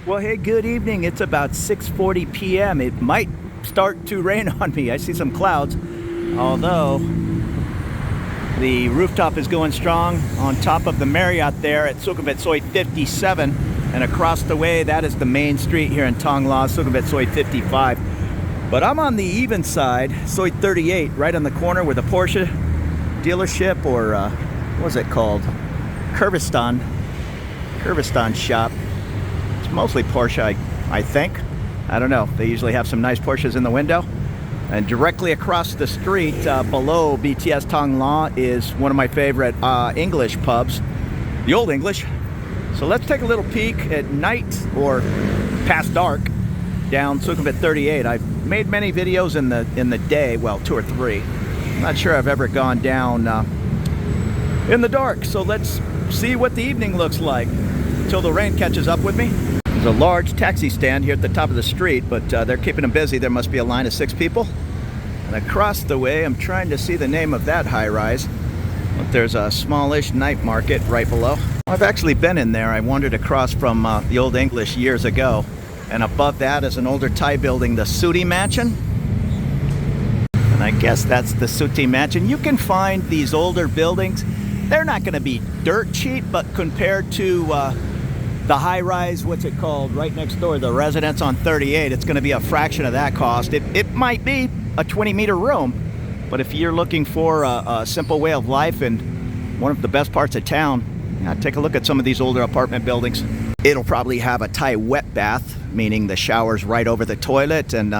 Well, hey, good evening. It's about 6:40 p.m. It might start to rain on me. I see some clouds, although the rooftop is going strong on top of the Marriott there at Sukhumvit Soi 57, and across the way, that is the main street here in Thong La, Sukhumvit Soi 55. But I'm on the even side, Soi 38, right on the corner where the Porsche dealership, or what was it called? Kyrgyzstan shop. It's mostly Porsche, I think. I don't know. They usually have some nice Porsches in the window. And directly across the street, below BTS Thong La, is one of my favorite English pubs, the Old English. So let's take a little peek at night, or past dark, down Sukhumvit 38. I've made many videos in the day, well, 2 or 3. I'm not sure I've ever gone down in the dark. So let's see what the evening looks like until the rain catches up with me. There's a large taxi stand here at the top of the street, but they're keeping them busy. There must be a line of 6 people. And across the way, I'm trying to see the name of that high-rise. But there's a smallish night market right below. I've actually been in there. I wandered across from the Old English years ago. And above that is an older Thai building, the Suti Mansion. And I guess that's the Suti Mansion. You can find these older buildings. They're not going to be dirt cheap, but compared to the high-rise, what's it called, right next door, the residence on 38, it's going to be a fraction of that cost. It might be a 20-meter room, but if you're looking for a simple way of life in one of the best parts of town, take a look at some of these older apartment buildings. It'll probably have a Thai wet bath, meaning the shower's right over the toilet, and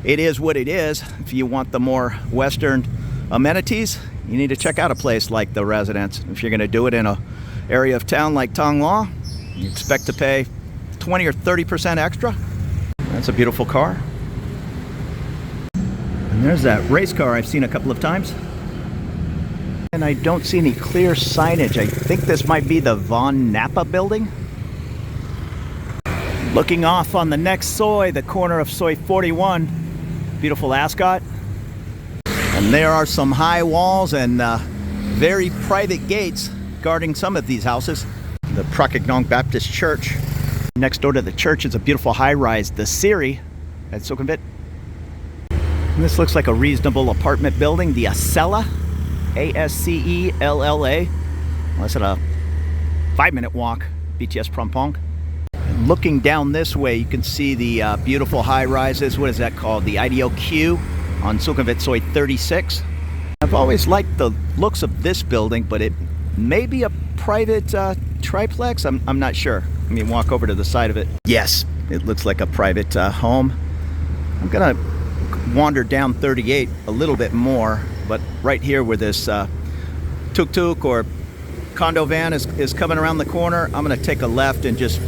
it is what it is. If you want the more Western amenities, you need to check out a place like the residence. If you're going to do it in an area of town like Thong La, you expect to pay 20 or 30% extra. That's a beautiful car. And there's that race car I've seen a couple of times. And I don't see any clear signage. I think this might be the Von Napa building. Looking off on the next Soi, the corner of Soi 41. Beautiful Ascot. And there are some high walls and very private gates guarding some of these houses. The Prakignong Baptist Church. Next door to the church is a beautiful high-rise, the Siri at Sukhumvit. And this looks like a reasonable apartment building, the Ascella, A-S-C-E-L-L-A. Well, it's at a 5-minute walk, BTS Prompong. And looking down this way, you can see the beautiful high-rises. What is that called? The IDOQ on Sukhumvit Soi 36. I've always liked the looks of this building, but it may be a private triplex. I'm not sure. Let me walk over to the side of it. Yes, it looks like a private home. I'm gonna wander down 38 a little bit more, but right here where this tuk-tuk or condo van is coming around the corner, I'm gonna take a left and just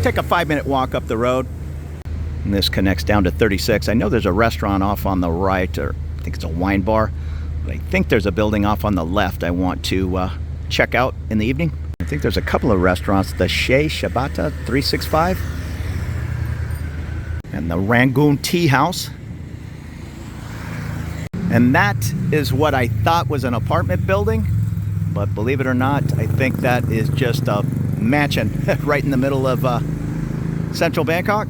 take a 5-minute walk up the road. And this connects down to 36. I know there's a restaurant off on the right, or I think it's a wine bar, but I think there's a building off on the left I want to check out in the evening. I think there's a couple of restaurants, the Shea Shabata 365 and the Rangoon Tea House. And that is what I thought was an apartment building, but believe it or not, I think that is just a mansion right in the middle of central Bangkok.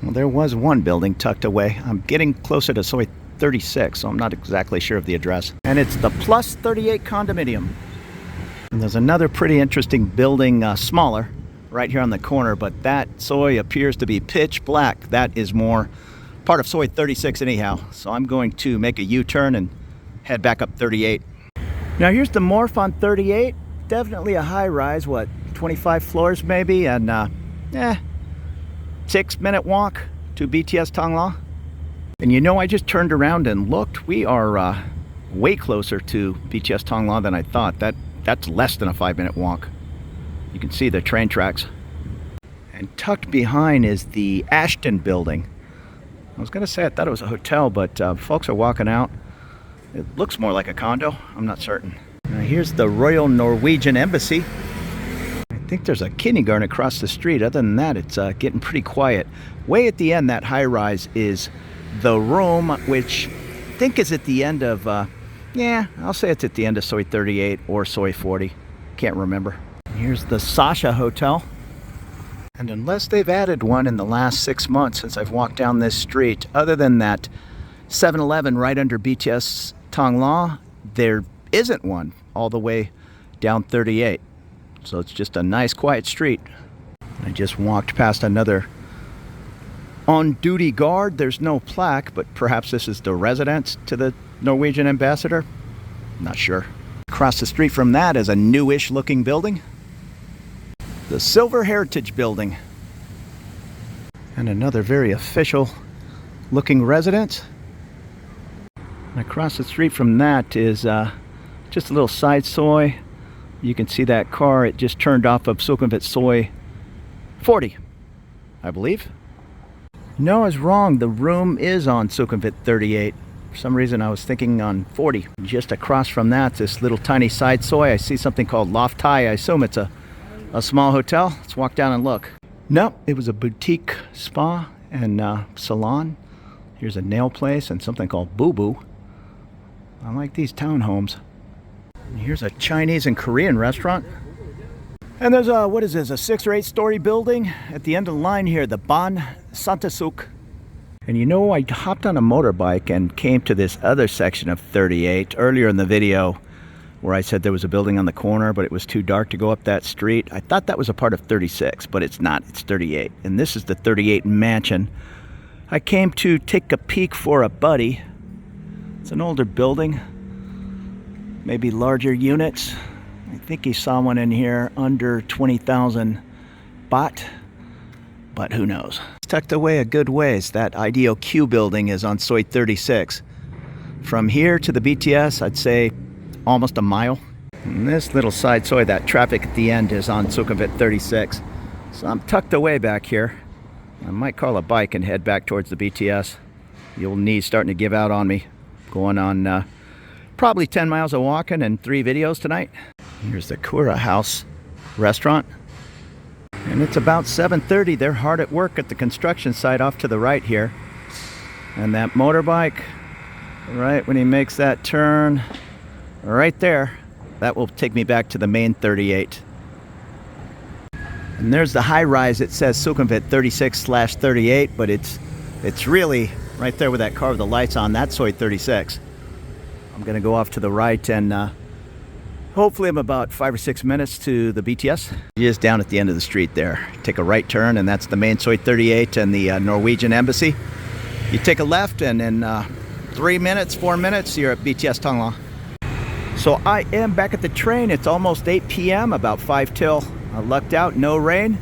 Well, there was one building tucked away. I'm getting closer to Soi 36, so I'm not exactly sure of the address. And it's the Plus 38 condominium. And there's another pretty interesting building, smaller, right here on the corner, but that Soi appears to be pitch black. That is more part of Soi 36 anyhow. So I'm going to make a U-turn and head back up 38. Now here's the Morph on 38. Definitely a high rise, what, 25 floors maybe, and 6-minute walk to BTS Thong La. And you know, I just turned around and looked. We are way closer to BTS Thong La than I thought. That's less than a 5-minute walk. You can see the train tracks. And tucked behind is the Ashton building. I was gonna say I thought it was a hotel, but folks are walking out. It looks more like a condo. I'm not certain. Now here's the Royal Norwegian Embassy. I think there's a kindergarten across the street. Other than that, it's getting pretty quiet. Way at the end, that high-rise is the room, which I think is at the end of, I'll say it's at the end of Soi 38 or Soi 40. Can't remember. Here's the Sasha Hotel. And unless they've added one in the last 6 months since I've walked down this street, other than that 7-Eleven right under BTS Thong Lo, there isn't one all the way down 38. So it's just a nice quiet street. I just walked past another on-duty guard. There's no plaque, but perhaps this is the residence to the Norwegian ambassador. Not sure. Across the street from that is a newish looking building. The Silver Heritage Building. And another very official looking residence. And across the street from that is just a little side soy. You can see that car, it just turned off of Sukhumvit soy 40, I believe. No, I was wrong. The room is on Sukhumvit 38. For some reason I was thinking on 40. Just across from that, this little tiny side soy, I see something called Loft Thai. I assume it's a small hotel. Let's walk down and look. No, it was a boutique spa and salon. Here's a nail place and something called Boo Boo. I like these townhomes. And here's a Chinese and Korean restaurant. And there's a, what is this, a 6 or 8 story building at the end of the line here, the Ban Santasuk. And you know, I hopped on a motorbike and came to this other section of 38 earlier in the video where I said there was a building on the corner, but it was too dark to go up that street. I thought that was a part of 36, but it's not. It's 38. And this is the 38 mansion. I came to take a peek for a buddy. It's an older building, maybe larger units. I think he saw one in here under 20,000 baht, but who knows. It's tucked away a good ways. That IDOQ building is on Soi 36. From here to the BTS, I'd say almost a mile. And this little side Soi, that traffic at the end is on Sukhumvit 36. So I'm tucked away back here. I might call a bike and head back towards the BTS. The old knee's starting to give out on me. Going on probably 10 miles of walking and 3 videos tonight. Here's the Kura House restaurant. And it's about 7:30. They're hard at work at the construction site off to the right here. And that motorbike, right when he makes that turn, right there, that will take me back to the main 38. And there's the high rise. It says Sukhumvit 36/38, but it's really right there with that car with the lights on. That's Soi 36. I'm gonna go off to the right and hopefully I'm about 5 or 6 minutes to the BTS. Just down at the end of the street there. Take a right turn and that's the main Soi 38 and the Norwegian embassy. You take a left and in 3 minutes, 4 minutes, you're at BTS Thong Lo. So I am back at the train. It's almost 8 p.m., about 5 till. I lucked out, no rain.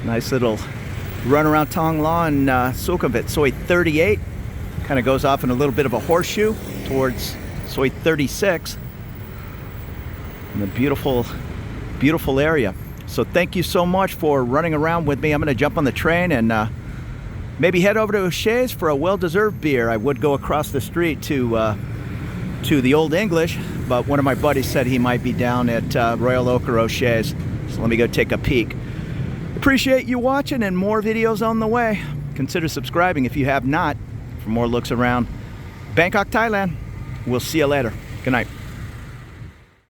Nice little run around Thong Lo and Sukhumvit Soi 38. Kind of goes off in a little bit of a horseshoe towards Soi 36. In a beautiful, beautiful area. So thank you so much for running around with me. I'm going to jump on the train and maybe head over to O'Shea's for a well-deserved beer. I would go across the street to the Old English, but one of my buddies said he might be down at Royal Oak or O'Shea's. So let me go take a peek. Appreciate you watching and more videos on the way. Consider subscribing if you have not for more looks around Bangkok, Thailand. We'll see you later. Good night.